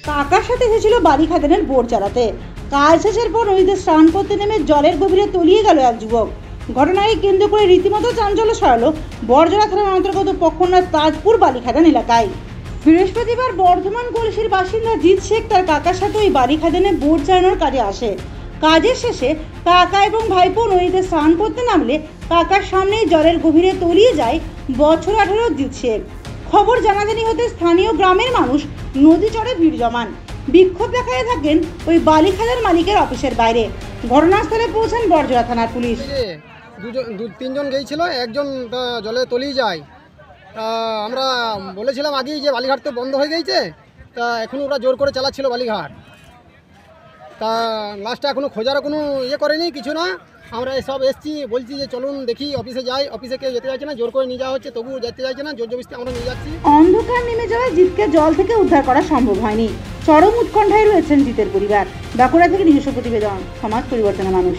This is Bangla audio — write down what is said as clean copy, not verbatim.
কাকার সাথে এসেছিল বালি খাদানের বোর চালাতে। কাজ শেষের পর নদীতে স্নান করতে নেমে জলের গভীরে তলিয়ে গেল এক যুবক। ঘটনাকে কেন্দ্র করে রীতিমতো চাঞ্চল্য ছড়ালো বরজলা থানার অন্তর্গত পক্ষনাথ তাজপুর বালি খাদান এলাকায়। বৃহস্পতিবার বর্ধমান কলসির বাসিন্দা জিৎ শেখ তার কাকার সাথে ওই বালি খাদানে বোট চালানোর কাজে আসে। কাজের শেষে কাকা এবং ভাইপো নদীতে স্নান করতে নামলে কাকার সামনেই জলের গভীরে তলিয়ে যায় বছর 18 জিৎ শেখ। খবর জানাজানি হতে স্থানীয় গ্রামের মানুষ নদী চড়ে ভিড় জমান। বিক্ষোভ দেখাতে থাকেন ওই বালি খাদার মালিকের অফিসের বাইরে। ঘটনাস্থলে পৌঁছান বরজলা থানার পুলিশ। তিনজন গিয়েছিল, একজন জলে তলিয়ে যায়। তা আমরা বলেছিলাম আগেই যে বালিঘাট তো বন্ধ হয়ে গেছে, তা এখন ওরা জোর করে চালাচ্ছিল বালিঘাট। তা লাস্টে এখনও খোঁজারও কোনো করেনি, কিছু না। আমরা এসব এসছি, বলছি যে চলুন দেখি অফিসে যাই। অফিসে কেউ যেতে চাইছে না, জোর করে নিয়ে যাওয়া হচ্ছে, তবুও যেতে চাইছে না, জোর জবরদস্তি আমরা নিয়ে যাচ্ছি। অন্ধকার নেমে যাওয়ায় জিতকে জল থেকে উদ্ধার করা সম্ভব হয়নি। চরম উৎকণ্ঠায় রয়েছেন জিতের পরিবার। বাঁকুড়া থেকে নিজস্ব প্রতিবেদন, সমাজ পরিবর্তনের মানুষ।